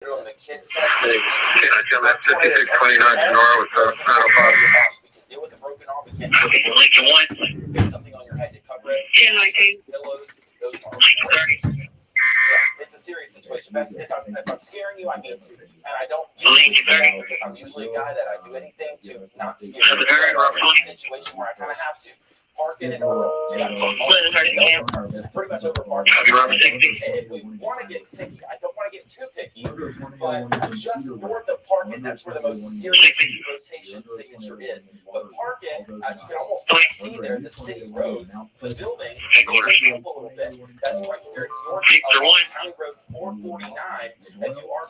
it on the kids side. Hey, I come at 5629 Sonora with 905. We can deal with the broken arm. We can't deal with the Lincoln 1. get something on your head to cover it. 1019. Pillows, those are it's a serious situation. If I'm scaring you, I need to. And I don't usually say it because I'm usually a guy that I do anything to not scare you. It's a situation where I kind of have to. Parking and Earl. Pretty much over parking. If we want to get picky, I don't want to get too picky, but just north of Parkin, that's where the most serious rotation signature is. But Parkin, you can almost see there the city roads, the buildings, up a little bit. That's right there north of County Road 449. If you are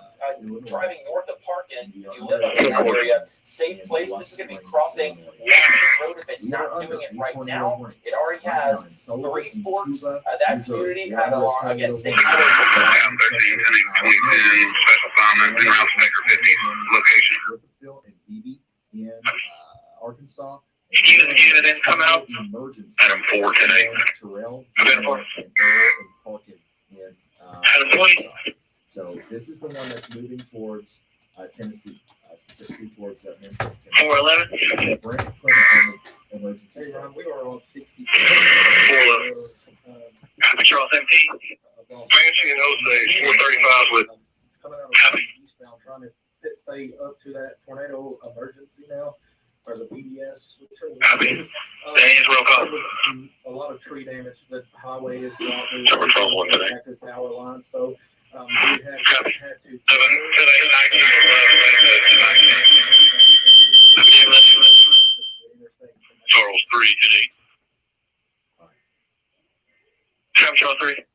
driving north of Parkin, if you live up in that area, safe place. This is going to be crossing Watson Road if it's not doing it right now. It already has 3 forks of that community out along against State Road. Special comment, Route Maker 50 location. And BB in Arkansas. You then come out. Emergency. Adam 4 today. Terrell Adam 4. and Earl and Parkin in Adam 20. So this is the one that's moving towards Tennessee, specifically towards Memphis, Tennessee. 411. Brent Clement on the emergency. Hey, Ron, we are on 60. 411. Charles MP. Fancy and Osage 435 with Coming out of eastbound, trying to stay up to that tornado emergency now, or the BDS. Copy. Thanks, real call. A lot of tree damage. The highway is blocked. So we're trouble today. Active power lines. So we had to. Charles 3 today. Charles 3.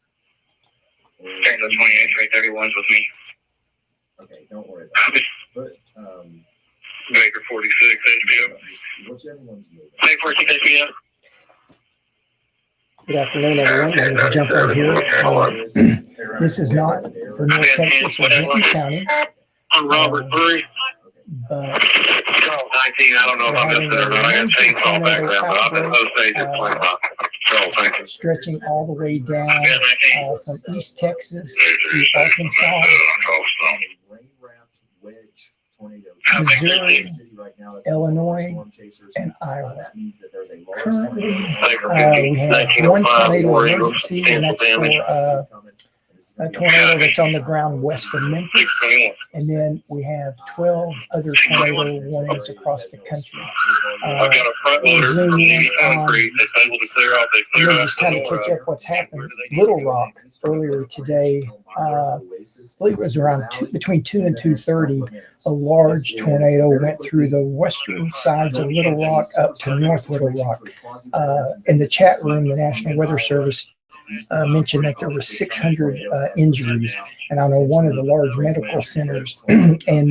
Tango 28, 331's with me. Okay, don't worry about it. But Baker 46, HBO. whichever one's moving. Hey, 14 HBO. Good afternoon, everyone. I'm going to jump right here. This is not for North Texas or Tipton County, I'm Robert 3. but Charles 19, I don't know if I missed it or not. I got chainsaw back there, but I'm in Osage at 25. Charles, thank you. stretching all the way down from East Texas to Arkansas, Rain-wrapped wedge tornado. Missouri, City right now, that's Illinois, storm chasers. and Iowa. That means that there's a large Currently, tornado. we have one tornado emergency, and that's for a tornado that's on the ground west of Memphis. And then we have 12 other tornado warnings across the country. I've got a front loader, Zoom in on, concrete, it's able to clear out, they and clear then out just kind of catch up what's happened. Little Rock earlier today, I believe it was around between 2 and 2:30, a large tornado went through the western sides of Little Rock up to North Little Rock. In the chat room, the National Weather Service mentioned that there were 600 injuries, and I know one of the large medical centers in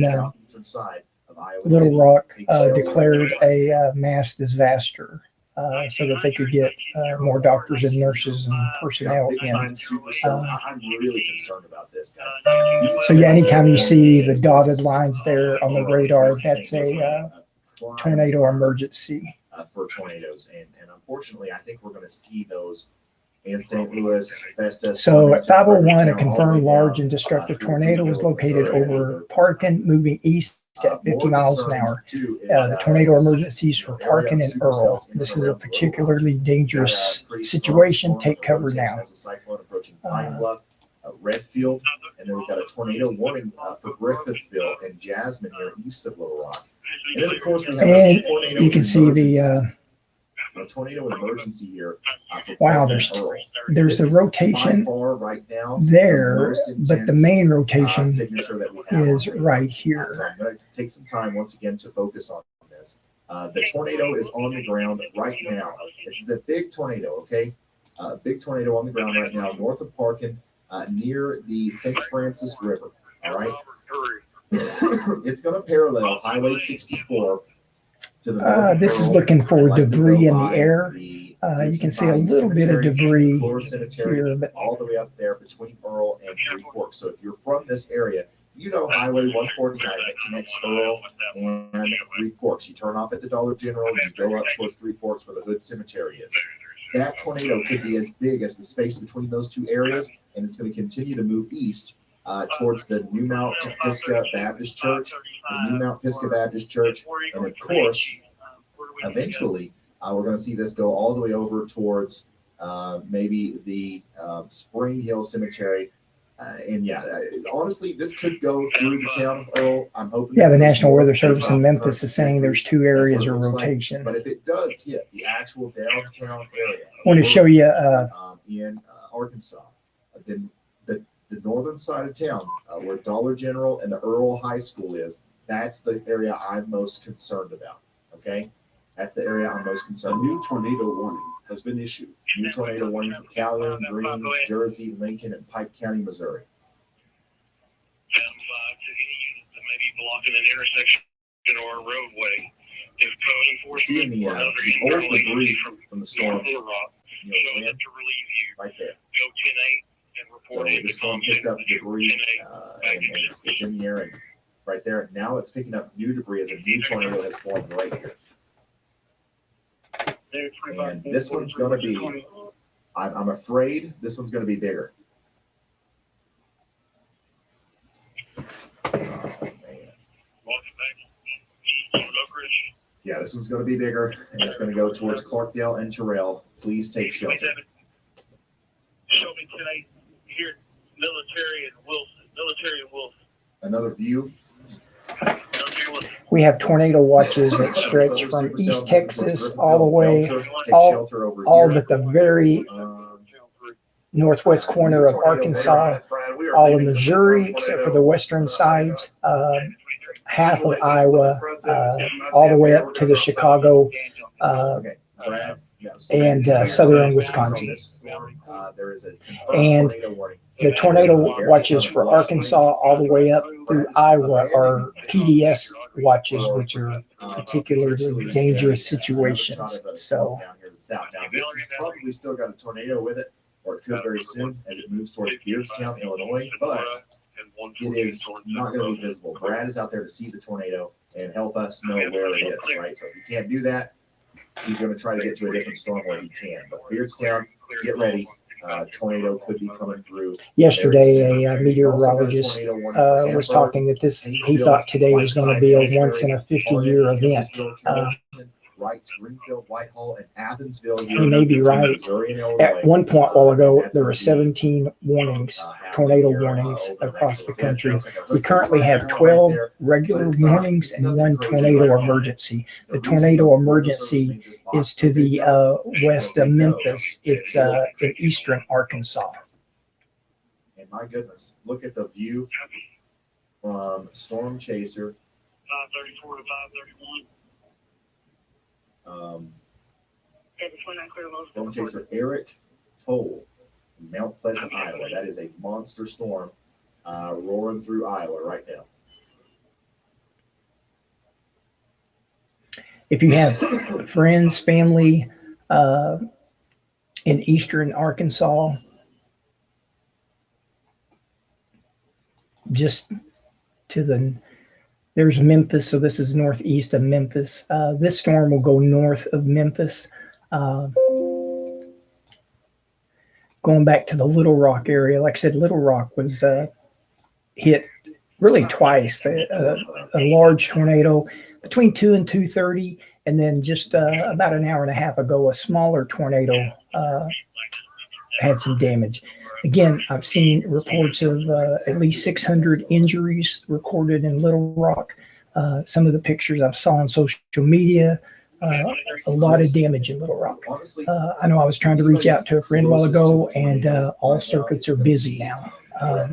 Little Rock declared a mass disaster so that they could get more doctors and nurses and personnel in. I'm really concerned about this, guys. So yeah, anytime you see the dotted lines there on the radar, that's a tornado emergency. For tornadoes, and unfortunately, I think we're going to see those in St. Louis, Festus. So at 501, a confirmed large and destructive tornado was located over Parkin, moving east at 50 miles an hour. The tornado emergencies for Parkin and Earl. This is a particularly dangerous situation. Take cover now. Redfield, and then we've got a tornado warning for Griffithville and Jasmine here east of Little Rock. And then, of course, we have and you can see the tornado emergency here. Wow, there's a rotation right now there, but the main rotation signature that we have is right here. So I'm going to take some time once again to focus on this. The tornado is on the ground right now. This is a big tornado, okay? Big tornado on the ground right now, north of Parkin, near the St. Francis River. All right. It's going to parallel Highway 64 to the north. This is looking for debris in the air. You can see a little bit of debris here, but all the way up there between Earl and Three Forks. So if you're from this area, you know Highway 149 that connects Earl and Three Forks. You turn off at the Dollar General, you go up towards Three Forks where the Hood Cemetery is. That tornado could be as big as the space between those two areas, and it's going to continue to move east towards the New Mount Pisgah Baptist Church, the New Mount Pisgah Baptist Church, and of course, eventually, we're going to see this go all the way over towards maybe the Spring Hill Cemetery. And yeah, honestly, this could go through the town of Earl. I'm hoping. Yeah, the National Weather Service in Memphis is saying there's 2 areas of rotation. But if it does hit the actual downtown area, I want to show you. In Arkansas, then the northern side of town, where Dollar General and the Earl High School is, that's the area I'm most concerned about. Okay, that's the area I'm most concerned about. A new tornado warning has been issued. New tornado warning for Calhoun, Greene, Jersey, Lincoln, and Pike County, Missouri. 10-5 to any unit that may be blocking an intersection or a roadway. If code Seeing enforcement the old debris from the storm, Little Rock, you show know, them to relieve you. right there. Go 10-8 and So report the storm picked up debris, and it's in the air, and right there. Now it's picking up new debris as a new tornado has formed right here. And this one's going to be, I'm afraid this one's going to be bigger. Oh, man. Yeah, this one's going to be bigger, and it's going to go towards Clarkdale and Terrell. Please take shelter. Show me tonight here, military and Wilson. Another view. We have tornado watches that stretch from East Texas all the way, all but the very northwest corner of Arkansas, all of Missouri, except for the western sides, half of Iowa, all the way up to the Chicago and southern Wisconsin. And the tornado watches for Arkansas all the way up through Iowa are PDS watches, which are particularly dangerous situations. So now, this has probably still got a tornado with it, or it could very soon as it moves towards Beardstown, Illinois, but it is not going to be visible. Brad is out there to see the tornado and help us know where it is, right? So if he can't do that, he's going to try to get to a different storm where he can. But Beardstown, get ready. Tornado could be coming through. Yesterday, a meteorologist was talking that he thought today was going to be a once in a 50-year event. Wrights, Greenfield, Whitehall, and Athensville. He may be right. At one point a while ago, there were 17 warnings, tornado warnings across the country. We currently have 12 regular warnings and 1 tornado emergency. The tornado emergency is to the west of Memphis. It's in eastern Arkansas. And my goodness, look at the view from Storm Chaser. 534 to 531. Storm Chaser Eric Toll, Mount Pleasant, Iowa. That is a monster storm roaring through Iowa right now. If you have friends, family in eastern Arkansas, just to there's Memphis, so this is northeast of Memphis. This storm will go north of Memphis. Going back to the Little Rock area, like I said, Little Rock was hit really twice. A large tornado between 2 and 2:30, and then just about an hour and a half ago, a smaller tornado had some damage. Again, I've seen reports of at least 600 injuries recorded in Little Rock. Some of the pictures I've saw on social media, a lot of damage in Little Rock. I know I was trying to reach out to a friend a while ago, and all circuits are busy now. I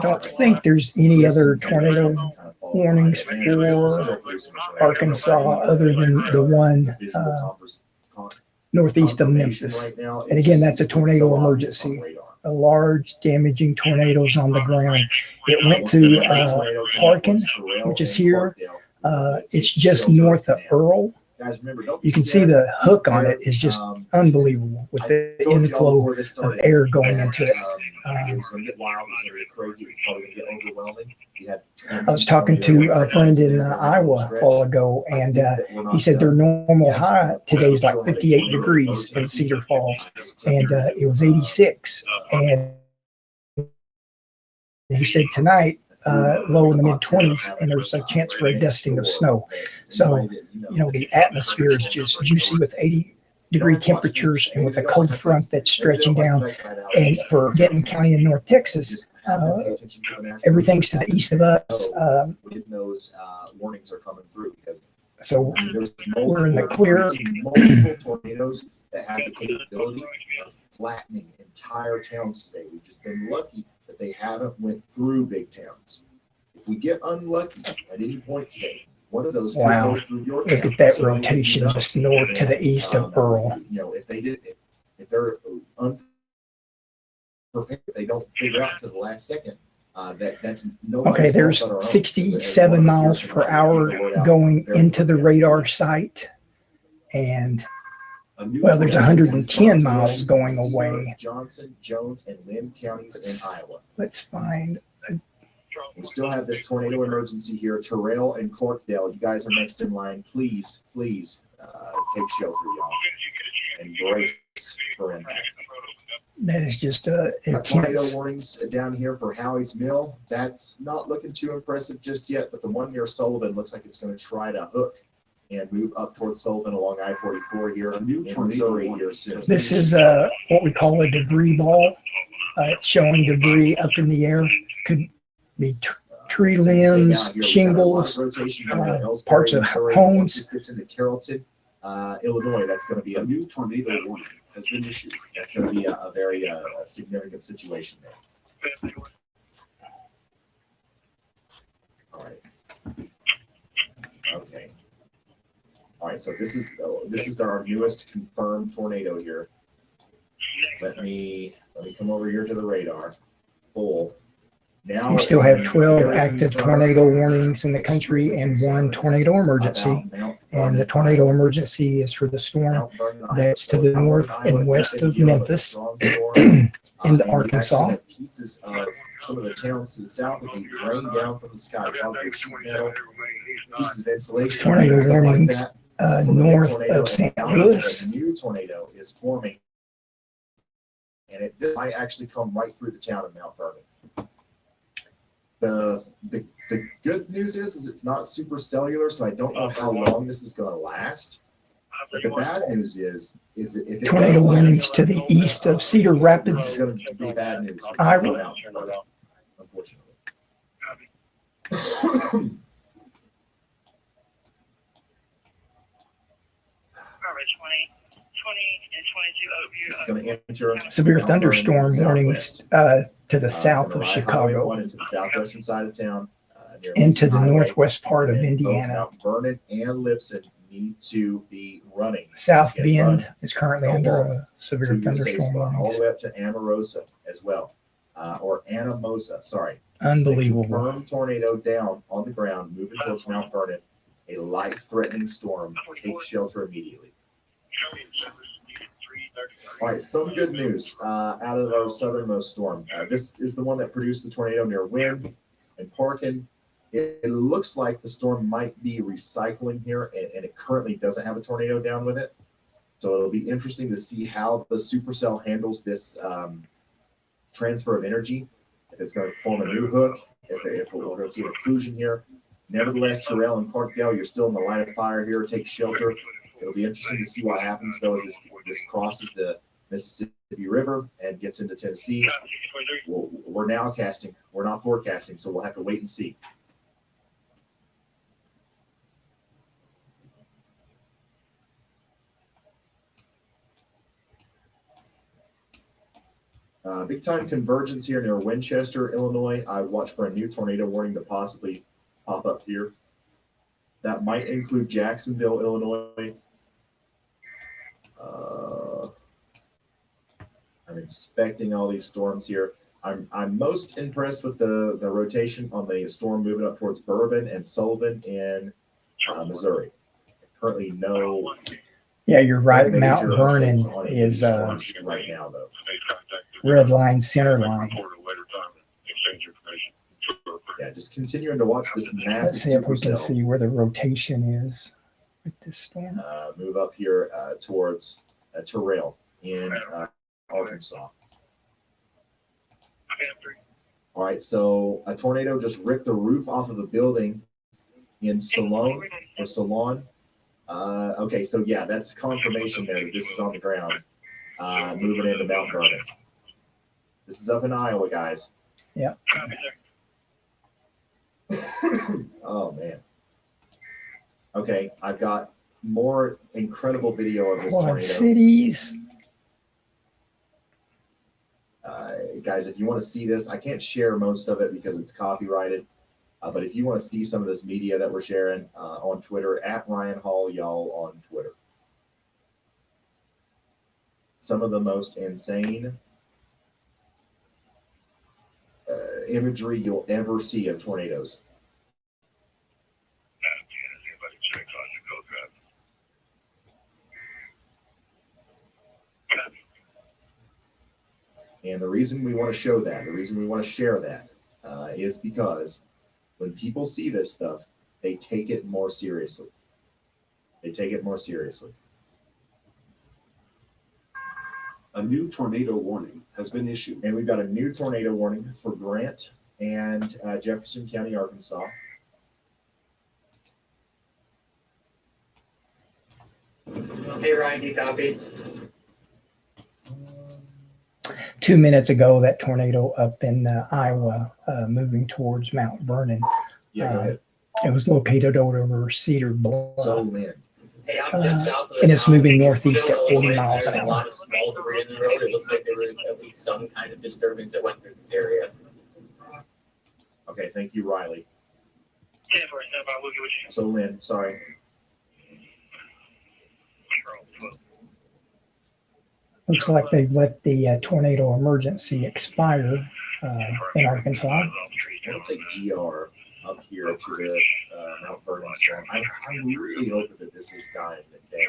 don't think there's any other tornado warnings for Arkansas other than the one northeast of Memphis. And again, that's a tornado emergency. A large damaging tornadoes on the ground. It went through Parkin, which is here. It's just north of Earl. You can see the hook on it is just unbelievable with the inflow of air going into it. It was going to get wild. It was going to get crazy. It was probably going to get overwhelming. I was talking to a friend in Iowa a while ago, and he said their normal high today is like 58 degrees in Cedar Falls, and it was 86. And he said tonight, low in the mid 20s, and there's a chance for a dusting of snow. So, the atmosphere is just juicy with 80-degree temperatures and with a cold front that's stretching down. And for Tipton County in North Texas, everything's to the east of us. Those warnings are coming through because So we're in the clear. Multiple tornadoes that have the capability of flattening entire towns today. We've just been lucky that they haven't went through big towns. If we get unlucky at any point today, one of those could go through your town. Look at that rotation just north to the east of Earl. If they did, if they're unprepared, if they don't figure out to the last second, that's no. Okay, there's 67 miles per hour going into the radar site, and well, there's 110 miles going away. Johnson, Jones, and Lynn counties in Iowa. Let's find. We still have this tornado emergency here. Terrell and Clarkdale, you guys are next in line. Please, take shelter, y'all, and brace for impact. That is just intense. Tornado warnings down here for Howie's Mill. That's not looking too impressive just yet, but the one near Sullivan looks like it's going to try to hook and move up towards Sullivan along I-44 here in Missouri here soon. This is what we call a debris ball. It's showing debris up in the air. Could be tree limbs, shingles, parts of homes. This gets into Carrollton, Illinois. That's going to be A new tornado warning has been issued. That's going to be a very significant situation there. All right. Okay. All right. So this is our newest confirmed tornado here. Let me come over here to the radar. Full. Now We still have 12 active tornado warnings in the country and one tornado emergency. And the tornado emergency is for the storm that's to the north and west of Memphis into Arkansas. Pieces of some of the towns to the south will be rained down from the sky. Probably sheet metal, pieces of insulation. Tornado stuff like warnings that. north Tornado of St. and Louis. A new tornado is forming, and this might actually come right through the town of Mount Vernon. The good news is it's not super cellular, so I don't know how long this is going to last. But the bad news is if it Tornado warnings to the east of Cedar it's Rapids, going to be bad news. Iowa. Unfortunately. It's going to enter severe thunderstorm warnings to the south of Highway Chicago, 1 into the southwestern side of town, near into the Highway, northwest part of and both Indiana. Mount Vernon and Lipson need to be running. South Get Bend run is currently under a severe to your safe thunderstorm spot, all the warning. way up to Amarosa as well, or Anamosa, sorry. Unbelievable. Confirmed tornado down on the ground, moving towards Mount Vernon. A life-threatening storm. Take shelter immediately. All right, some good news out of our southernmost storm. This is the one that produced the tornado near Wynn and Parkin. It looks like the storm might be recycling here, and it currently doesn't have a tornado down with it. So it'll be interesting to see how the supercell handles this transfer of energy. If it's going to form a new hook, if we're going to see an occlusion here. Nevertheless, Terrell and Clarkdale, you're still in the line of fire here. Take shelter. It'll be interesting to see what happens, though, as this crosses the Mississippi River and gets into Tennessee. We're now casting. We're not forecasting, so we'll have to wait and see. Big time convergence here near Winchester, Illinois. I watch for a new tornado warning to possibly pop up here. That might include Jacksonville, Illinois. I'm inspecting all these storms here. I'm most impressed with the rotation on the storm moving up towards Bourbon and Sullivan in Missouri. Currently no Yeah, you're right. No Mount major Vernon updates on any is storms right now, though. red line, center line. Yeah, just continuing to watch this Let's massive see if we can supercell see where the rotation is with this storm. move up here towards Terrell in Arkansas. All right, so a tornado just ripped the roof off of a building in Salon. Okay, so yeah, that's confirmation there that this is on the ground, moving into Mount Vernon. This is up in Iowa, guys. Yeah. Oh man. Okay, I've got more incredible video of this Quad tornado. Cities. Guys, if you want to see this, I can't share most of it because it's copyrighted. But if you want to see some of this media that we're sharing on Twitter, at Ryan Hall, y'all on Twitter. Some of the most insane imagery you'll ever see of tornadoes. And the reason we want to show that, the reason we want to share that, is because when people see this stuff, they take it more seriously. They take it more seriously. A new tornado warning has been issued. And we've got a new tornado warning for Grant and Jefferson County, Arkansas. Hey Ryan, you copy? 2 minutes ago, that tornado up in Iowa, moving towards Mount Vernon. Yeah, go ahead. It was located over Cedar Bluff. So Lynn. Hey, I'm just south of And it's town. moving northeast at Still 40 a little miles bit, an there's a lot hour. of small debris in the road. It looks like there was at least some kind of disturbance that went through this area. Okay, thank you, Riley. Yeah, for a step, I will get with you. So Lynn, sorry. Looks like they've let the tornado emergency expire in Arkansas. I want to take GR up here to the Mount Vernon storm. I'm really hoping that this is dying down.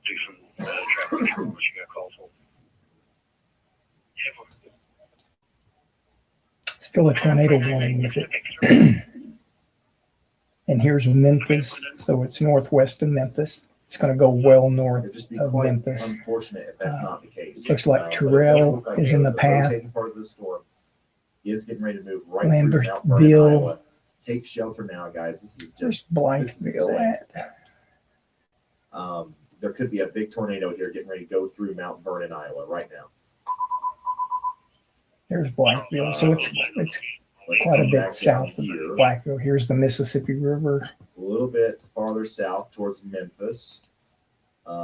Do some traffic, what you got called for. Still a tornado warning with it. And here's Memphis, so it's northwest of Memphis. It's going to go well north It'd just be of quite Memphis. unfortunate if that's not the case. Looks like But it Terrell does look like is in the path. rotating part of the storm is getting ready to move right through Mount Vernon, Lambertville. Iowa. Take shelter now, guys. This is There's just Blytheville at. there could be a big tornado here getting ready to go through Mount Vernon, Iowa right now. There's Blytheville, so it's Let's quite a come back bit south of down here, Blytheville. Here's the Mississippi River. a little bit farther south towards Memphis.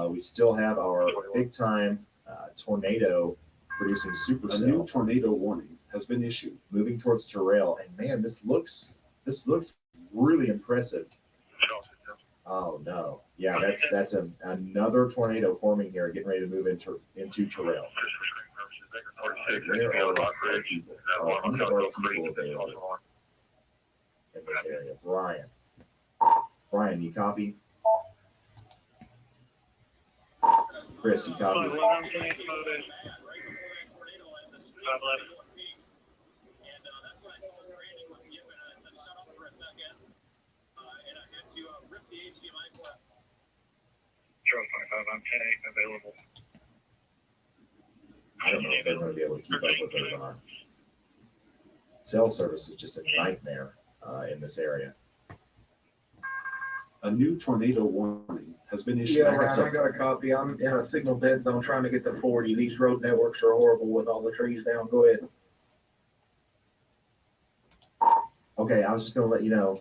We still have our big time tornado producing A new supercell tornado warning has been issued. moving towards Terrell. And man, this looks really impressive. Oh no. Yeah, that's another tornado forming here, getting ready to move into Terrell. Where are our people? Are any of our people available in this area? Brian, you copy? Chris, you copy? I'm 10-8 available. I don't know if they're going to be able to keep up with their cell service is just a nightmare in this area. A new tornado warning has been issued. Yeah, Ryan, I got a copy. I'm in a signal dead zone trying to get to 40. These road networks are horrible with all the trees down. Go ahead. Okay, I was just going to let you know.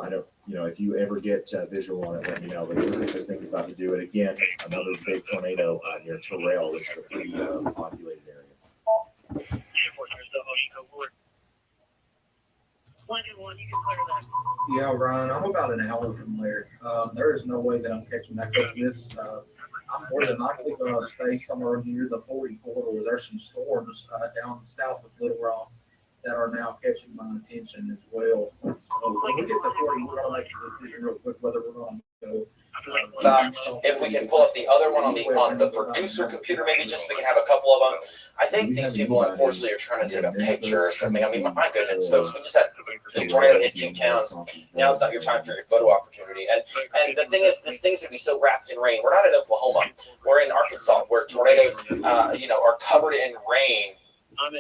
I don't, if you ever get visual on it, let me know. But it looks like this thing is about to do it again. Another big tornado near Terrell, which is a pretty populated area. Yeah, Ryan, I'm about an hour from there. There is no way that I'm catching that. This, I'm more than likely going to stay somewhere near the 40 corridor. There's some storms down south of Little Rock that are now catching my attention as well. So when we get to 40, we're going to make a decision real quick whether we're going to go If we can pull up the other one on the producer computer, maybe just so we can have a couple of them. I think these people, unfortunately, are trying to take a picture or something. I mean, my goodness, folks, we just had a tornado hit 2 towns. Now it's not your time for your photo opportunity. And the thing is, this thing's gonna be so wrapped in rain. We're not in Oklahoma. We're in Arkansas, where tornadoes, are covered in rain. And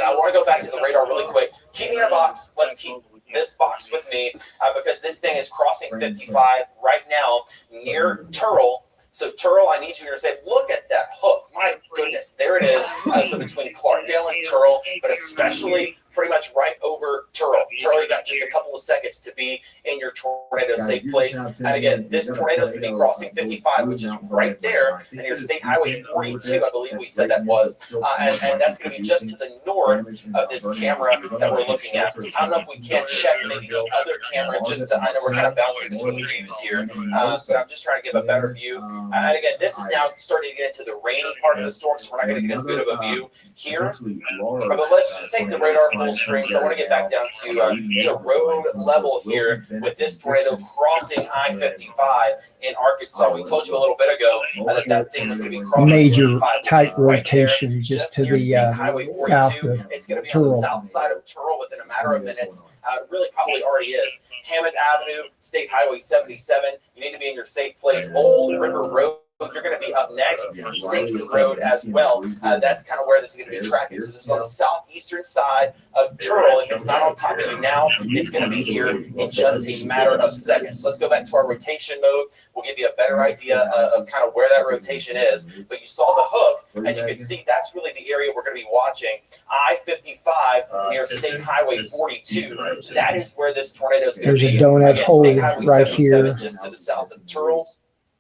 I want to go back to the radar really quick. Keep me in a box. Let's keep this box with me because this thing is crossing 55 right now near Turl. So Turl, I need you to say, look at that hook. My goodness, there it is. So between Clarkdale and Turl, but especially pretty much right over Turl. Turl, you got just a couple of seconds to be in your tornado safe place. And again, this tornado is going to be crossing 55, which is right there, and your State Highway 42, I believe we said that was. And that's going to be just to the north of this camera that we're looking at. I don't know if we can check maybe the other camera, just to, I know we're kind of bouncing between views here, but I'm just trying to give a better view. And again, this is now starting to get into the rainy part of the storm, so we're not going to get as good of a view here. But let's just take the radar full screen. So I want to get back down to road level here with this tornado crossing I-55 in Arkansas. We told you a little bit ago that thing was going to be crossing major 55, tight right rotation there, just to near the State Highway 42. south of It's going to be on the Turl. south side of Turl within a matter of minutes. Really probably already is. Hammond Avenue, State Highway 77. You need to be in your safe place. Old River Road. You're going to be up next. Stacy Road as well. That's kind of where this is going to be tracking. So this is on the southeastern side of Turl. If it's not on top of you now, it's going to be here in just a matter of seconds. Let's go back to our rotation mode. We'll give you a better idea of kind of where that rotation is. But you saw the hook, and you can see that's really the area we're going to be watching. I-55 near State Highway 42. That is where this tornado is going to be. There's a donut Again, hole State Highway right 77 here. just to the south of Turl.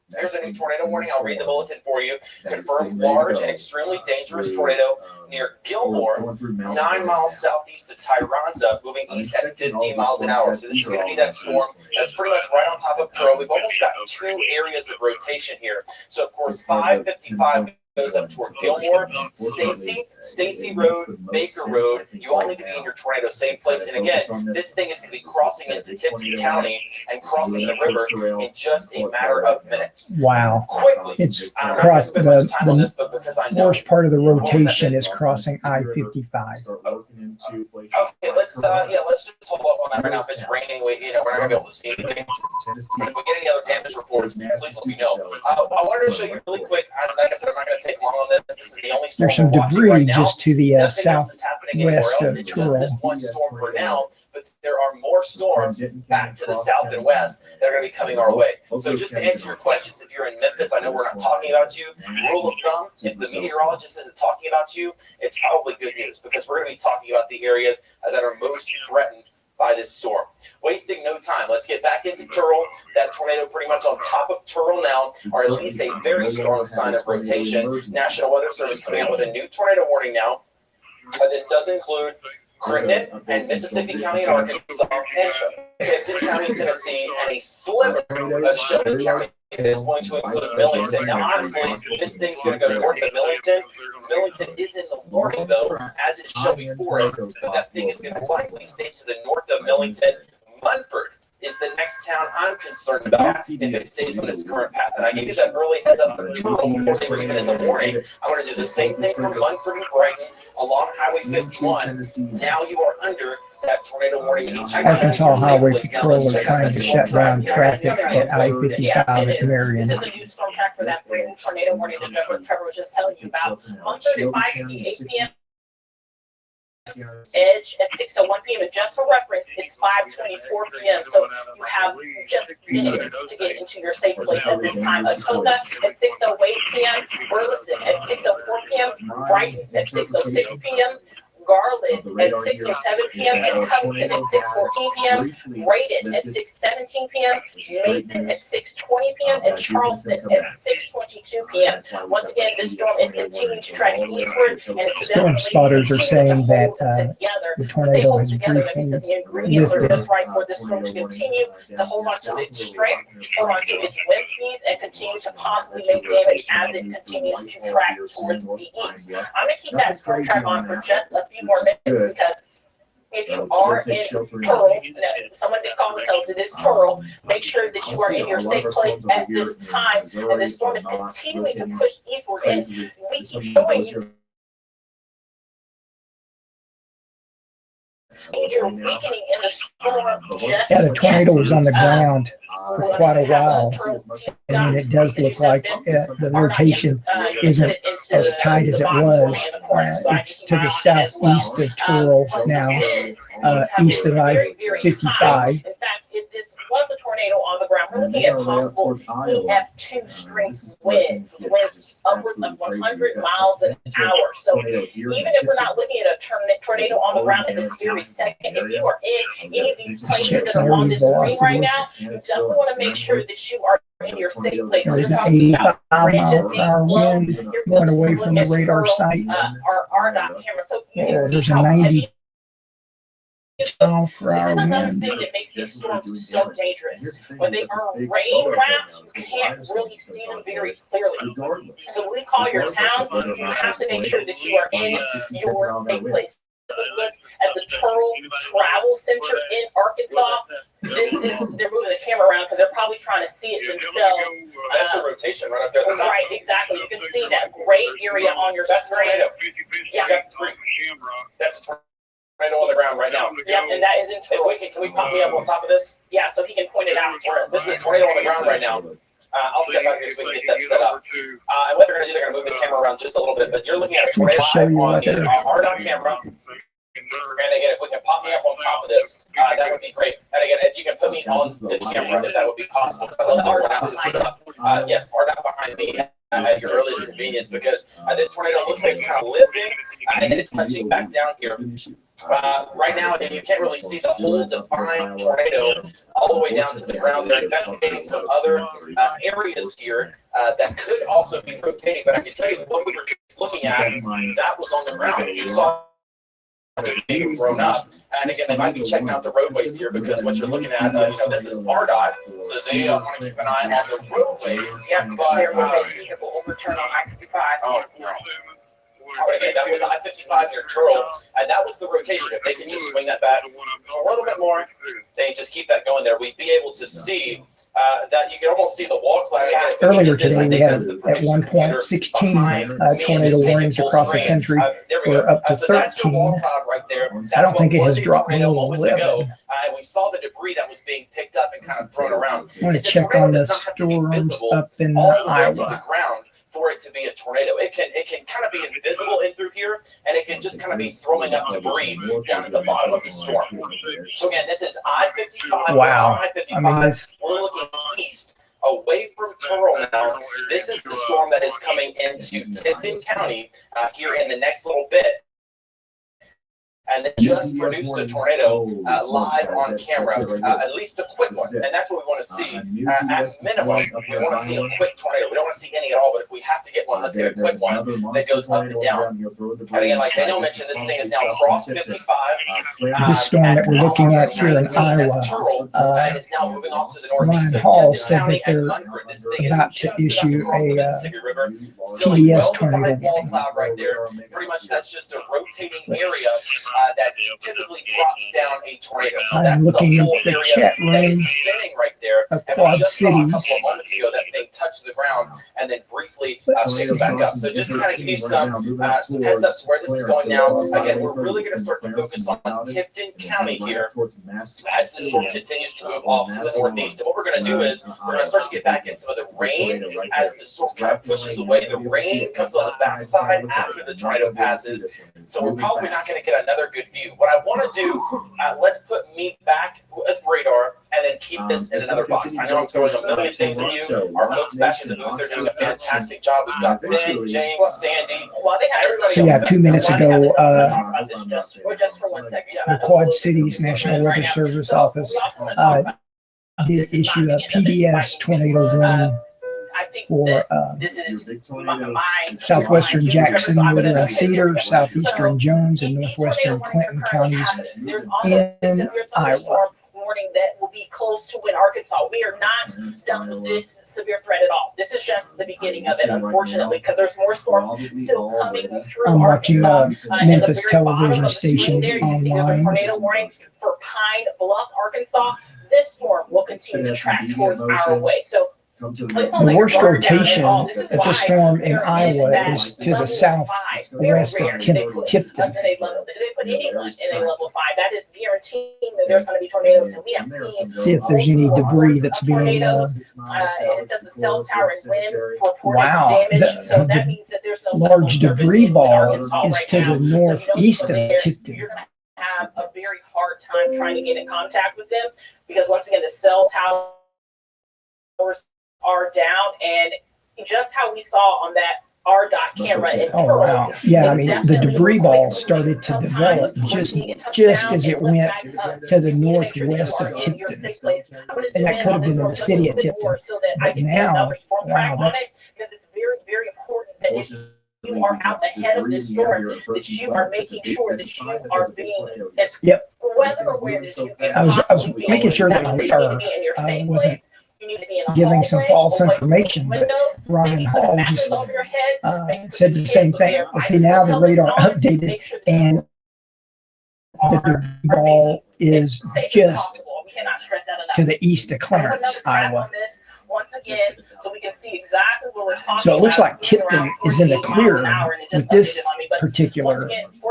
There's a new tornado warning. I'll read the bulletin for you. Confirmed large and extremely dangerous tornado near Gilmore, 9 miles southeast of Tyronza, moving east at 50 miles an hour. So this is going to be that storm that's pretty much right on top of Turl. We've almost got 2 areas of rotation here. So of course, 555 goes up toward Gilmore, Stacy Road, Baker Road. You all need to be in your tornado safe place. And again, this thing is going to be crossing into Tipton County and crossing the river in just a matter of minutes. Wow. Quickly. It's I'm not crossed going to spend much time on the this, but because I know. worst part of the rotation is crossing I-55. Okay, let's just hold up on that right now. If it's raining, we're not gonna be able to see anything. But if we get any other damage reports, please let me know. I wanted to show you really quick. Like I said, I'm not gonna take long on this. This is the only storm There's some we're watching debris right now. just to the Nothing else is happening anywhere southwest else. of It's just this Turl. one storm for now, but there are more storms back to the south and west that are going to be coming our way. So just to answer your questions, if you're in Memphis, I know we're not talking about you. Rule of thumb, if the meteorologist isn't talking about you, it's probably good news because we're going to be talking about the areas that are most threatened by this storm. Wasting no time, let's get back into Turl. That tornado pretty much on top of Turl now, or at least a very strong sign of rotation. National Weather Service coming out with a new tornado warning now. This does include Crittenden and Mississippi County in Arkansas, Tipton County, Tennessee, and a sliver of Shelby County. It is going to include Millington. Now, honestly, this thing's going to go north of Millington. Millington is in the warning, though, as is Shelby Forest, but that thing is going to likely stay to the north of Millington. Munford is the next town I'm concerned about if it stays on its current path. And I gave you that early heads up for Turl before they were even in the warning. I'm going to do the same thing from Munford and Brighton along Highway 51. Now you are under that tornado warning. Arkansas Highway Patrol are trying to shut down traffic at I-55 at Marion. This is a new storm track for that brand new tornado warning that Trevor was just telling you about. 1:35 to 8 p.m. Edge at 6:01 p.m. and just for reference, it's 5:24 p.m. So you have just minutes to get into your safe place at this time. Atoka at 6:08 p.m. Burleson at 6:04 p.m. Brighton at 6:06 p.m. Garland at 6:07 p.m. and Covington at 6:14 p.m. Raiden at 6:17 p.m. Mason at 6:20 p.m. and Charleston at 6:22 p.m. Once again, this storm is continuing to track eastward, and it's Storm spotters are saying that the tornado has briefly the ingredients are lifted. just right for this storm to continue to hold on to its strength, hold on to its wind speeds, and continue to possibly make damage as it continues to track towards the east. I'm going to keep that storm track on for just a few more minutes because if you are in Turl, someone did call and tell us it is Turl, make sure that you are in your safe place at this time. And the storm is continuing to push eastward, and we keep showing you major weakening in the storm. Yeah, the tornado was on the ground for quite a while. And then it does look like the rotation isn't as tight as it was. It's to the southeast of Turl now, east of I-55. In fact, if this was a tornado on the ground, we're looking at possible EF2 strength winds upwards of 100 miles an hour. So even if we're not looking at a tornado on the ground at this very second, if you are in any of these places that are on this screen right now, you definitely want to make sure that you are in your safe place. There's an 85-mile-per-hour wind going away from the radar site. Our camera. So you can There's see a how 90 this mile-per-hour is another wind. thing that makes these storms so dangerous. When they are rain wrapped, you can't really see them very clearly. So when we call your town, you have to make sure that you are in your safe place. Look at the Turl Travel Center in Arkansas. They're moving the camera around because they're probably trying to see it themselves. That's a rotation right up there. Right, exactly. You can see that great area on your screen. Yeah. That's a tornado on the ground right now. Yep, and that is in Turl. Can we pop me up on top of this? Yeah, so he can point it out for us. This is a tornado on the ground right now. I'll step out here so we can get that set up. And what they're going to do, they're going to move the camera around just a little bit, but you're looking at a tornado live on the RDOT camera. And again, if we can pop me up on top of this, that would be great. And again, if you can put me on the camera, if that would be possible. I love the runouts and stuff. Yes, RDOT behind me at your earliest convenience, because this tornado looks like it's kind of lifting and then it's touching back down here. Right now, you can't really see the whole defined tornado all the way down to the ground. They're investigating some other areas here that could also be rotating, but I can tell you what we were just looking at, that was on the ground. You saw being thrown up, and again, they might be checking out the roadways here, because what you're looking at, this is RDOT, so they want to keep an eye on the roadways. Yeah, but there was a vehicle overturn on I-55. Oh, no. But again, that was I-55 near Turl, and that was the rotation. If they could just swing that back a little bit more, they just keep that going there, we'd be able to see that you can almost see the wall cloud. Again, Earlier today, we had at one point 16 tornado warnings across the country. We're up to 13. I don't think it has dropped below 11. And we saw the debris that was being picked up and kind of thrown around. I want to check on the storms up in Iowa. For it to be a tornado, it can kind of be invisible in through here, and it can just kind of be throwing up debris down at the bottom of the storm. So again, this is I-55. Wow. I-55. We're looking east, away from Turl now. This is the storm that is coming into Tipton County here in the next little bit. And they just produced a tornado live on camera, at least a quick one. And that's what we want to see. At minimum, we want to see a quick tornado. We don't want to see any at all, but if we have to get one, let's get a quick one that goes up and down. And again, like Daniel mentioned, this thing is now across 55. This storm that we're looking at here in Iowa, and it's now moving off to the northeast. Ryan Hall said that they're about to issue a PDS tornado warning. Right there. Pretty much that's just a rotating area that typically drops down a tornado. So I'm looking at the chat room right there. of Quad Cities. A couple of moments ago, that thing touched the ground and then briefly picked back up. So just to kind of give you some heads up to where this is going now. Again, we're really going to start to focus on Tipton County here as the storm continues to move off to the northeast. And what we're going to do is we're going to start to get back in some of the rain as the storm kind of pushes away. The rain comes on the backside after the tornado passes. So we're probably not going to get another good view. What I want to do, let's put me back with radar and then keep this in another box. I know I'm throwing a million things at you. Our folks back in the booth, they're doing a fantastic job. We've got Ben, James, Sandy. So yeah, 2 minutes ago, just for 1 second. the Quad Cities National Weather Service Office did issue a PDS tornado warning for southwestern Jackson, Woodland, and Cedar, southeastern Jones, and northwestern Clinton counties in Iowa. warning that will be close to win Arkansas. We are not done with this severe threat at all. This is just the beginning of it, unfortunately, because there's more storms still coming through I'm watching Arkansas. Memphis television station there, you can see there's a online. tornado warning for Pine Bluff, Arkansas. This storm will continue to track towards our way. So The worst rotation at the storm in Iowa is to the southwest of Tipton. They put anyone in a level 5. That is guaranteeing that there's going to be tornadoes, and we have seen. See if there's any debris that's being. And it says the cell tower and wind reported Wow, damage. So that means that there's no large cell phone debris service in ball Arkansas is right to now. the northeast So of Tipton. you're going to have a very hard time trying to get in contact with them, because once again, the cell towers are down, and just how we saw on that RDOT camera. Oh, wow. Yeah, I mean, the debris ball started to develop just as it went to the northwest of Tipton. And that could have been in the city of Tipton. But now, wow, that's. Because it's very, very important that if you are out ahead of this storm, that you are making sure that you are being as Yep. weather aware as you can. I was making sure that I wasn't giving some false information, but Ryan Hall just said the same thing. Well, see, now the radar updated, and the debris ball is just to the east of Clarence, Iowa. Once again, so we can see exactly what we're talking So it looks about. like Tipton is in the clear with this particular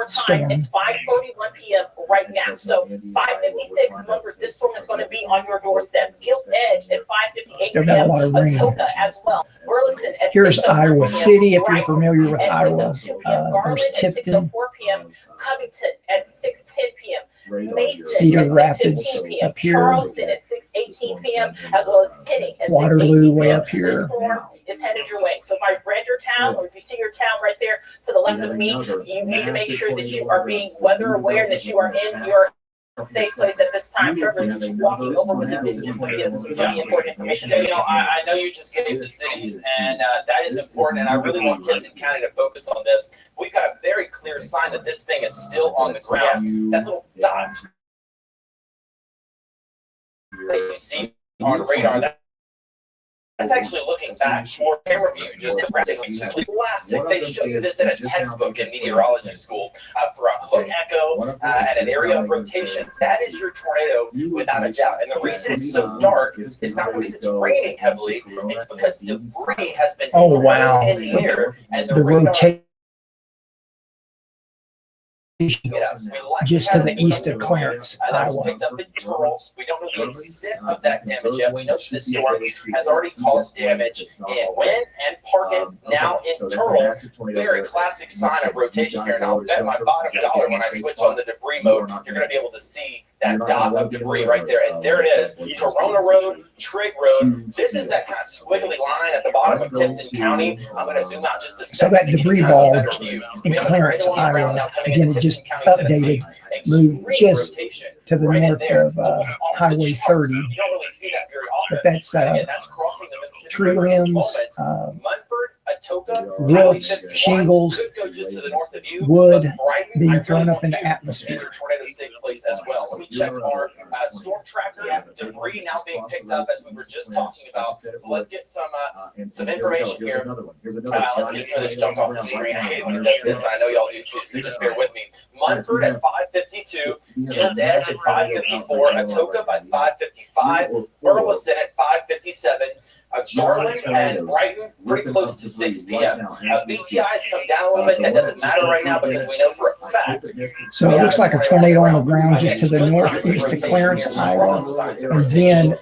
storm. It's 5:31 p.m. right now. So 5:56, remember, this storm is going to be on your doorstep. Gilt Edge at 5:58 Still got a lot of rain. Atoka as well. Burleson at Here's 6:04 Iowa p.m. City, if you're Brighton familiar with at Iowa. 6:02 p.m. There's Garland at Tipton, 6:04 p.m. Covington at 6:10 p.m. Mason Cedar at Rapids 6:15 p.m. up here. Charleston at 6:18 p.m. as well as Henning at 6:18 Waterloo way p.m. up here. This storm is headed your way. So if I've read your town, or if you see your town right there to the left of me, you need to make sure that you are being weather aware and that you are in your safe place at this time. Trevor, walking over with the business, this is really important information. So, I know you just gave the cities, and that is important, and I really want Tipton County to focus on this. We've got a very clear sign that this thing is still on the ground. That little dot that you see on radar, that's actually looking back toward camera view, just practically classic. They show you this in a textbook in meteorology school for a hook echo at an area of rotation. That is your tornado without a doubt. And the reason it's so dark is not because it's raining heavily, it's because debris has been Oh, wow. in the air, and The radar rotation it up. So we likely just to have the an east of example Clarence, that was Iowa. picked up in Turl. We don't know the extent of that damage yet. We know this storm has already caused damage in Wynn and Parkin, now in Turl. Very classic sign of rotation here. And I'll bet my bottom dollar when I switch on the debris mode, you're going to be able to see that dot of debris right there. And there it is. Corona Road, Trigg Road. This is that kind of squiggly line at the bottom of Tipton County. I'm going to zoom out just a So second. that to give you debris kind of a ball better view. in We have a Clarence, tornado on the ground now Iowa, coming again, into it just Tipton County, Tennessee. updated, moved Extreme just rotation to the right in north there, of almost off the Highway charts. 30. You don't really see that very often. But that's Again, that's crossing the Mississippi tree River in limbs, moments. Munford, Atoka, roofs, Highway 51 shingles, could go just to the north of you, wood but Brighton, being I really thrown up want in the you in atmosphere. your tornado safe place as well. Let me check our storm tracker, debris now being picked up as we were just talking about. So let's get some information here. Let's get some of this junk off the screen. I hate it when it does this, and I know y'all do too, so just bear with me. Munford at 5:52, Gilt Edge at 5:54, Atoka by 5:55, Burleson at 5:57. Garland and Brighton pretty close to 6 p.m. BTI's come down a little bit. That doesn't matter right now because we know for a fact. So it looks like a tornado on the ground just to the northeast of Clarence, Iowa, and then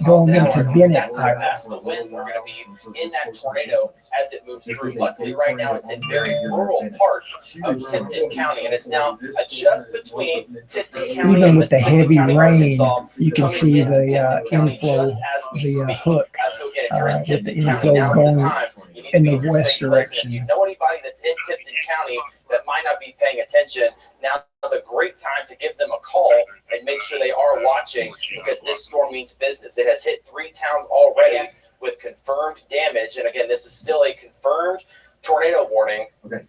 going into Bennett, Iowa. The winds are going to be in that tornado as it moves through. Luckily, right now it's in very rural parts of Tipton County, and it's now just between Tipton County Even and with the Mississippi heavy County, rain, Arkansas, you can coming see into the Tipton County inflow, just as we the speak. hook So again, if you're in with the Tipton County, inflow now's the going time. You need to in be the in your west safe place. And direction. if you know anybody that's in Tipton County that might not be paying attention, now is a great time to give them a call and make sure they are watching, because this storm means business. It has hit 3 towns already with confirmed damage. And again, this is still a confirmed tornado warning. Okay.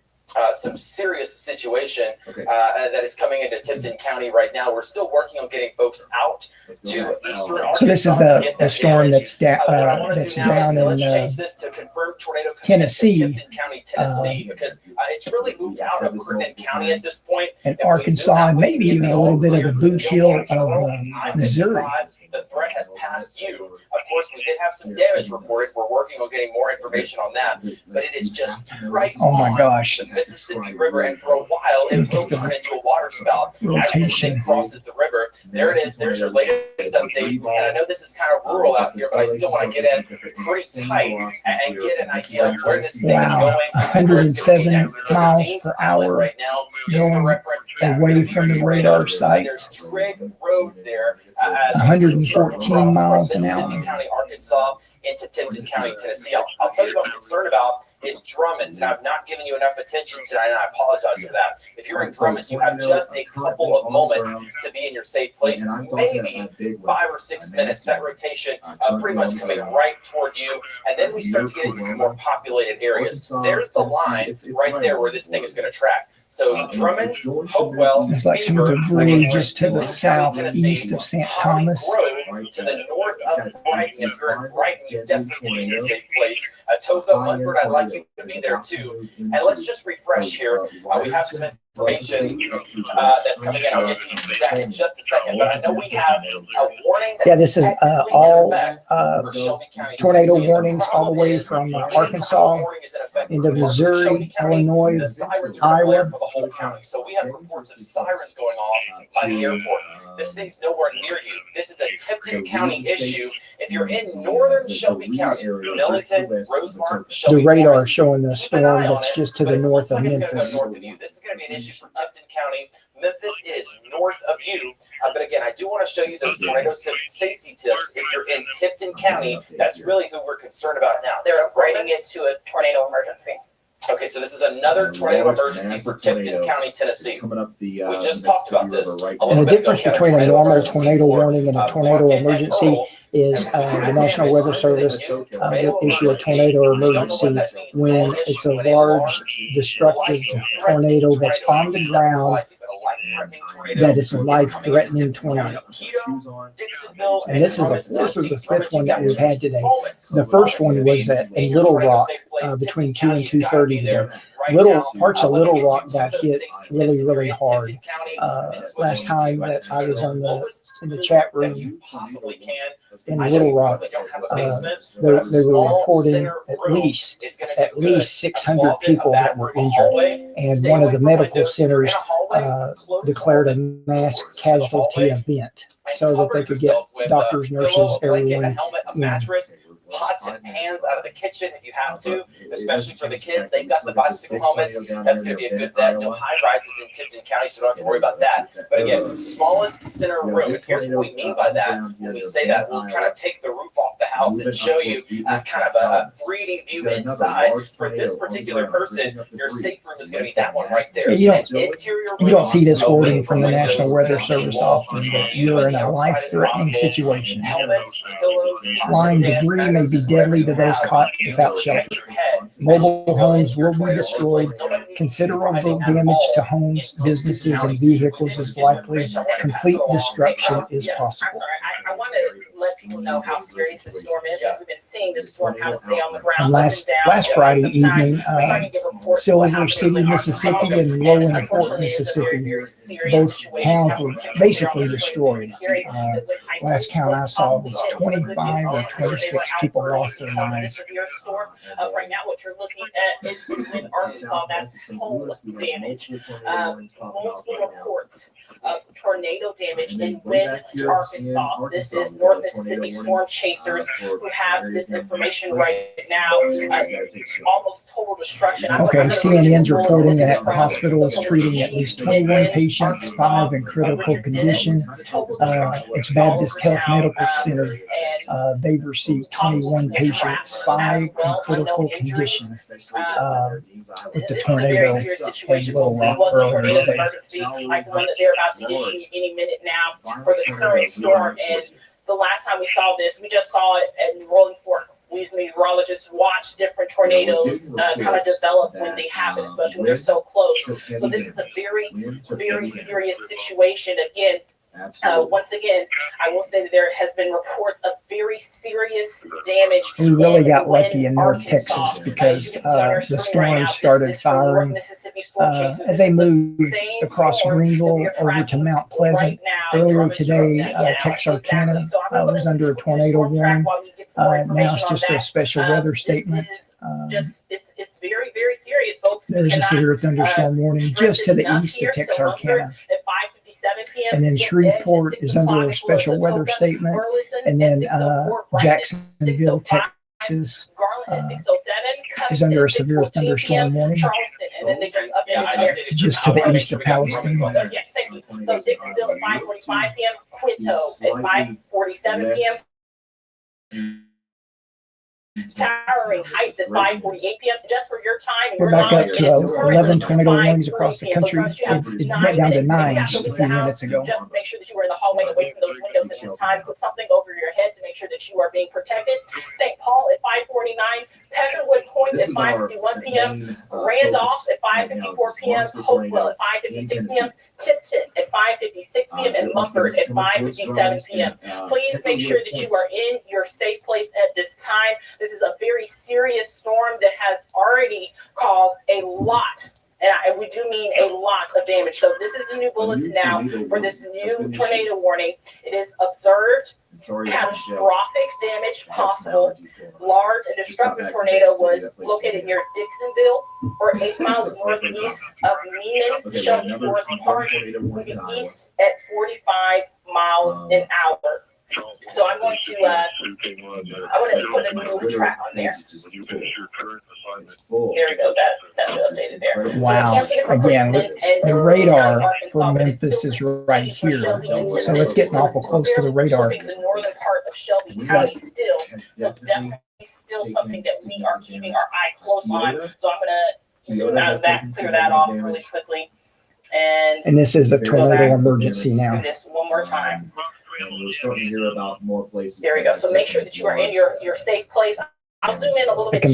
some serious situation Okay. that is coming into Tipton County right now. We're still working on getting folks out to eastern Arkansas. So this is the storm that's down let's in change this to confirm tornado Tennessee. Tipton County, Tennessee, because it's really moved out of Crittenden County at this point. and Arkansas, and maybe even a little bit of the Boot Hill of Missouri. The threat has passed you. Of course, we did have some damage reported. We're working on getting more information on that, but it is just right Oh my on gosh. the Mississippi River, and for a while it will turn into a water spout as this thing crosses the river. There it is. There's your latest update, and I know this is kind of rural out here, but I still want to get in pretty tight and get an idea of where this thing is going. 107 miles per hour right now, just for going reference, away from the radar site. There's Trigg Road there, 114 miles an Mississippi hour. County, Arkansas, into Tipton County, Tennessee. I'll tell you what I'm concerned about is Drummond, and I've not given you enough attention tonight, and I apologize for that. If you're in Drummond, you have just a couple of moments to be in your safe place, maybe 5 or 6 minutes. That rotation pretty much coming right toward you, and then we start to get into some more populated areas. There's the line right there where this thing is going to track. So Drummond, Hopewell, There's like some debris just to the southeast of St. Thomas. To the north of Brighton. If you're in Brighton, you definitely be in your safe place. Toga, Munford, I'd like you to be there too. And let's just refresh here. We have some information that's coming in. I'll get to you that in just a second. But I know we have a warning. Yeah, this is all for County, tornado Tennessee. warnings all the way from Arkansas into Missouri, Illinois, The sirens are Iowa. for the whole county. So we have reports of sirens going off by the airport. This thing's nowhere near you. This is a Tipton County issue. If you're in northern Shelby County, Milton, Rosemark, Shelby, The radar Forest, showing the storm that's just to the north of it's gonna go Memphis. north of you. This is going to be an issue for Tipton County. Memphis, it is north of you. But again, I do want to show you those tornado safety tips. If you're in Tipton County, that's really who we're concerned about now. They're upgrading it to a tornado emergency. Okay, so this is another tornado emergency for Tipton County, Tennessee. Coming up the, We just talked about this. And the difference between a normal tornado warning and a tornado emergency is the National Weather Service will issue a tornado emergency when it's a large destructive tornado that's on the ground that is a life-threatening tornado. And this is the fourth or the fifth one that we've had today. The first one was in Little Rock between 2 and 2:30 today. Parts of Little Rock got hit really, really hard. Last time that I was in the chat room in Little Rock, they were reporting at least 600 people that were injured, and one of the medical centers declared a mass casualty event so that they could get doctors, nurses, everyone in. Pots and pans out of the kitchen if you have to, especially for the kids. They've got the bicycle helmets. That's going to be a good bet. No high rises in Tipton County, so don't have to worry about that. But again, smallest center room. And here's what we mean by that. When we say that, we'll kind of take the roof off the house and show you kind of a 3D view inside. For this particular person, your safe room is going to be that one right there. You don't see this wording from the National Weather Service often, but you're in a life-threatening situation. Helmets, pillows, Flying debris may be deadly to those caught without shelter. Mobile homes will be destroyed. Considerable damage to homes, businesses, and vehicles is likely. Complete destruction is possible. I want to let people know how serious this storm is. We've been seeing this storm kind of stay on the ground. And last Friday evening, Silver City, Mississippi, and Rolling Fork, Mississippi, both towns were basically destroyed. Last count I saw was 25 or 26 people lost their lives. Right now, what you're looking at is in Arkansas, that's home damage. Multiple reports of tornado damage in Wynn, Arkansas. This is North Mississippi storm chasers who have this information right now. Almost total destruction. Okay, CNN's reporting that the hospital is treating at least 21 patients, 5 in critical condition. It's Baptist Health Medical Center. They've received 21 patients, 5 in critical condition with the tornado in Little Rock earlier today. Like the one that they're about to issue any minute now for the current storm. And the last time we saw this, we just saw it in Rolling Fork we as meteorologists watch different tornadoes kind of develop when they happen, especially when they're so close. So this is a very, very serious situation. Again, once again, I will say that there has been reports of very serious damage. We really got lucky in North Texas because the storm started firing as they moved across Greenville over to Mount Pleasant. Earlier today, Texarkana was under a tornado warning. Now it's just a special weather statement. It's very, very serious, folks. There's a severe thunderstorm warning just to the east of Texarkana. And then Shreveport is under a special weather statement. And then Jacksonville, Texas is under a severe thunderstorm warning. Just to the east of Palestine. Yes, thank you. So Dixonville at 5:45 p.m., Quito at 5:47 p.m. Towering Heights at 5:48 p.m. Just for your time. We're back up to 11 tornado warnings across the country. It went down to 9 just a few minutes ago. Just make sure that you are in the hallway away from those windows at this time. Put something over your head to make sure that you are being protected. St. Paul at 5:49, Peckerwood Point at 5:51 p.m., Randolph at 5:54 p.m., Hopewell at 5:56 p.m., Tipton at 5:56 p.m., and Mumford at 5:57 p.m. Please make sure that you are in your safe place at this time. This is a very serious storm that has already caused a lot, and we do mean a lot of damage. So this is the new bulletin now for this new tornado warning. It is observed catastrophic damage possible. Large and destructive tornado was located near Dixonville or 8 miles northeast of Neiman, Shelby Forest Park, moving east at 45 miles an hour. So I'm going to put a new track on there. There we go. That's updated there. Wow. Again, the radar for Memphis is right here. So it's getting awful close to the radar. The northern part of Shelby County still. So definitely still something that we are keeping our eye close on. So I'm going to zoom out of that, clear that off really quickly. And this is a tornado emergency now. Do this one more time. And we're starting to hear about more places. There we go. So make sure that you are in your safe place. I'll zoom in a little bit.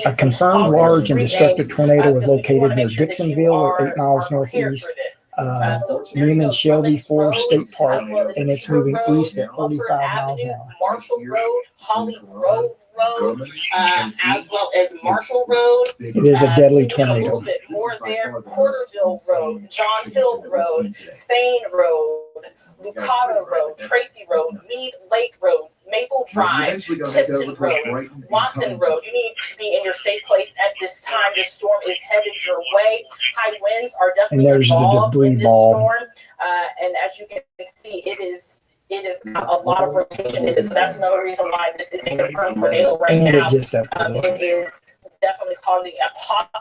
A confirmed large and destructive tornado was located near Dixonville, or 8 miles northeast. Neiman Shelby Forest State Park, and it's moving east at 45 miles an hour. Marshall Road, Holly Grove Road, as well as Marshall Road. It is a deadly tornado. More there, Porterville Road, John Hill Road, Thane Road, Lucado Road, Tracy Road, Mead Lake Road, Maple Drive, Tipton Road, Watson Road. You need to be in your safe place at this time. This storm is headed your way. High winds are definitely involved in this storm. And as you can see, it is got a lot of rotation in it. So that's another reason why this is a confirmed tornado right now. It is definitely causing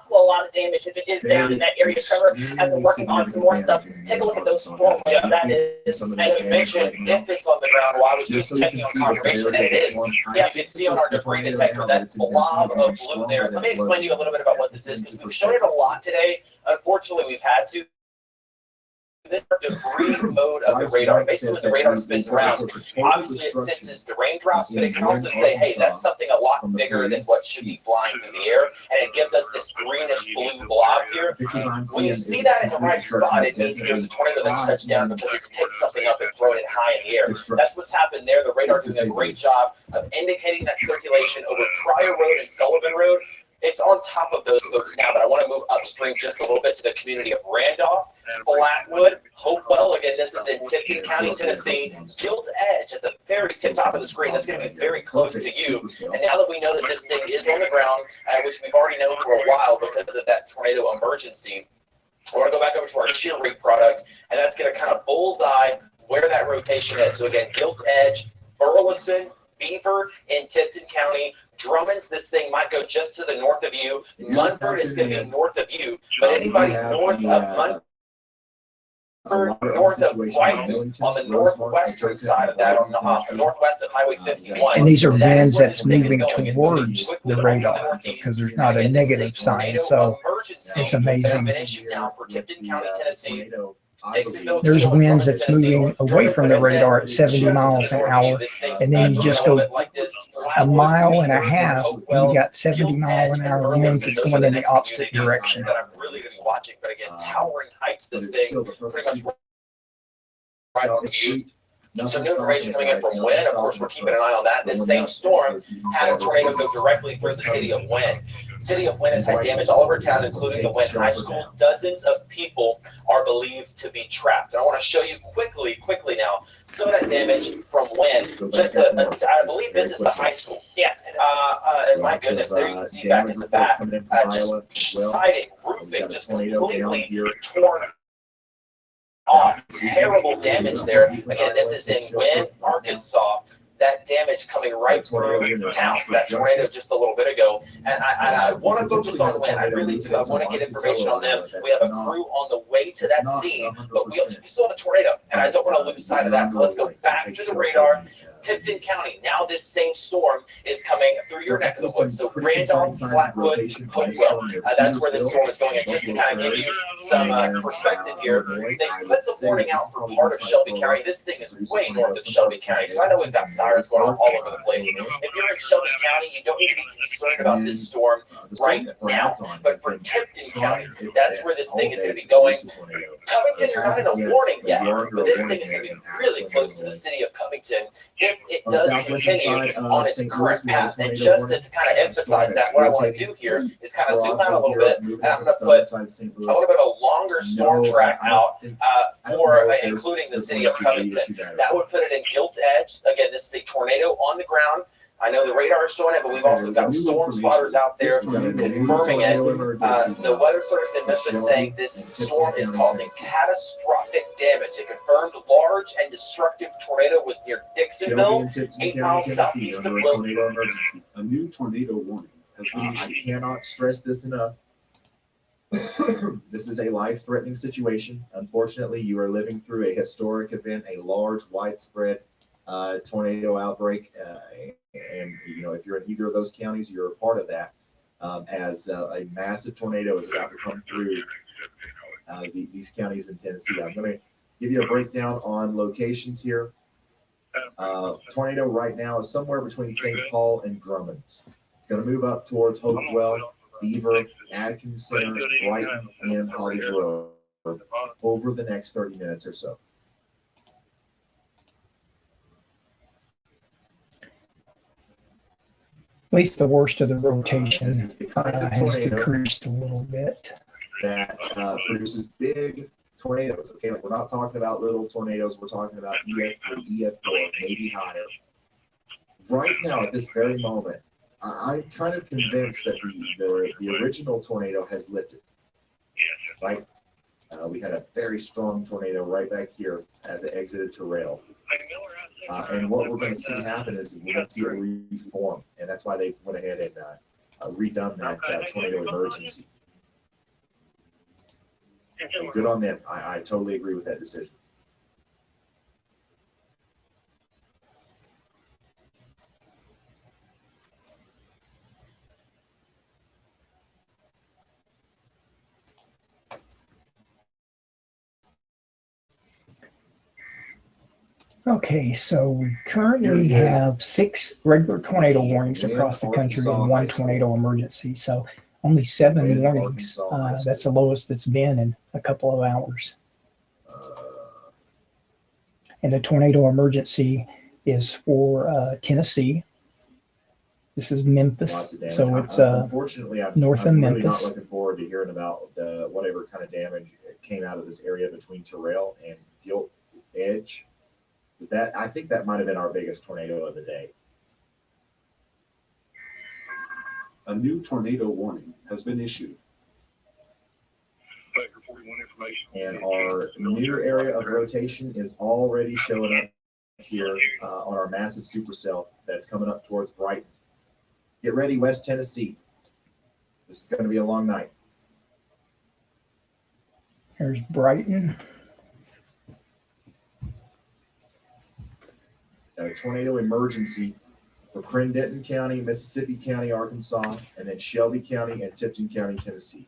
a lot of damage if it is down in that area. Trevor has been working on some more stuff. Take a look at those storms. Yeah, that is. And you mentioned if it's on the ground, well, I was just checking on confirmation that it is. Yeah, you can see on our debris detector that blob of blue there. Let me explain to you a little bit about what this is, because we've shown it a lot today. Unfortunately, we've had to. The debris mode of the radar. Basically, when the radar spins around, obviously it senses the raindrops, but it can also say, hey, that's something a lot bigger than what should be flying through the air, and it gives us this greenish blue blob here. When you see that in the right spot, it means there's a tornado that's touched down because it's picked something up and thrown it high in the air. That's what's happened there. The radar doing a great job of indicating that circulation over Pryor Road and Sullivan Road. It's on top of those folks now, but I want to move upstream just a little bit to the community of Randolph, Blackwood, Hopewell. Again, this is in Tipton County, Tennessee. Gilt Edge at the very tip top of the screen. That's going to be very close to you. And now that we know that this thing is on the ground, which we've already known for a while because of that tornado emergency, I want to go back over to our shear rig product, and that's going to kind of bullseye where that rotation is. So again, Gilt Edge, Burleson, Beaver in Tipton County. Drummond's, this thing might go just to the north of you. Munford, it's going to be north of you. But anybody north of Munford, north of White, on the northwestern side of that, on the northwest of Highway 51. And these are bands that's moving towards the radar because there's not a negative sign. So it's amazing. That's been issued now for Tipton County, Tennessee. Dixonville, there's Keene, winds Columbus, that's Tennessee. moving away from the Like I said, radar at 70 just miles an hour, this thing's and then you going just a little go bit like this. a mile and a Flatwoods, half, Hopewell, and you got 70 mile an Gilded hour Edge, and winds Burleson. that's Those are going in the next opposite communities direction. that I'm really going to be watching. But again, towering heights, this thing pretty much right on view. Some new information coming in from Wynn. Of course, we're keeping an eye on that. This same storm had a tornado go directly through the city of Wynn. City of Wynn has had damage all over town, including the Wynn High School. Dozens of people are believed to be trapped. And I want to show you quickly now, some of that damage from Wynn. I believe this is the high school. Yeah. And my goodness, there you can see back in the back, just siding, roofing, just completely torn off. Terrible damage there. Again, this is in Wynn, Arkansas. That damage coming right through town. That tornado just a little bit ago. And I want to focus on Wynn. I really do. I want to get information on them. We have a crew on the way to that scene, but we still have a tornado, and I don't want to lose sight of that. So let's go back to the radar. Tipton County. Now this same storm is coming through your neck of the woods. So Randolph, Flatwood, Hopewell. That's where this storm is going. And just to kind of give you some perspective here, they put the warning out for part of Shelby County. This thing is way north of Shelby County. So I know we've got sirens going off all over the place. If you're in Shelby County, you don't need to be concerned about this storm right now. But for Tipton County, that's where this thing is going to be going. Covington, you're not in a warning yet, but this thing is going to be really close to the city of Covington if it does continue on its current path. And just to kind of emphasize that, what I want to do here is kind of zoom out a little bit, and I'm going to put a little bit of a longer storm track out for including the city of Covington. That would put it in Gilt Edge. Again, this is a tornado on the ground. I know the radar is showing it, but we've also got storm spotters out there confirming it. The weather service in Memphis saying this storm is causing catastrophic damage. A confirmed large and destructive tornado was near Dixonville, 8 miles southeast of Wilson. A new tornado warning has been I issued. cannot stress this enough. This is a life-threatening situation. Unfortunately, you are living through a historic event, a large, widespread tornado outbreak. And if you're in either of those counties, you're a part of that. As a massive tornado is about to come through these counties in Tennessee. I'm going to give you a breakdown on locations here. Tornado right now is somewhere between St. Paul and Drummond's. It's going to move up towards Hopewell, Beaver, Atkins Center, Brighton, and Holly Grove over the next 30 minutes or so. At least the worst of the rotation has decreased a little bit. That produces big tornadoes. Okay, like we're not talking about little tornadoes. We're talking about EF3, EF4, maybe higher. Right now, at this very moment, I'm kind of convinced that the original tornado has lifted. Right? We had a very strong tornado right back here as it exited Terrell. And what we're going to see happen is we're going to see it reform, and that's why they went ahead and redone that tornado emergency. So good on them. I totally agree with that decision. Okay, so we currently have 6 regular tornado warnings across the country and 1 tornado emergency. So only 7 warnings. That's the lowest it's been in a couple of hours. And the tornado emergency is for Tennessee. This is Memphis, so it's unfortunately, north of Memphis. Really not looking forward to hearing about whatever kind of damage came out of this area between Terrell and Gilt Edge. I think that might have been our biggest tornado of the day. A new tornado warning has been issued. And our near area of rotation is already showing up here on our massive supercell that's coming up towards Brighton. Get ready, West Tennessee. This is going to be a long night. There's Brighton. A tornado emergency for Crendenton County, Mississippi County, Arkansas, and then Shelby County and Tipton County, Tennessee.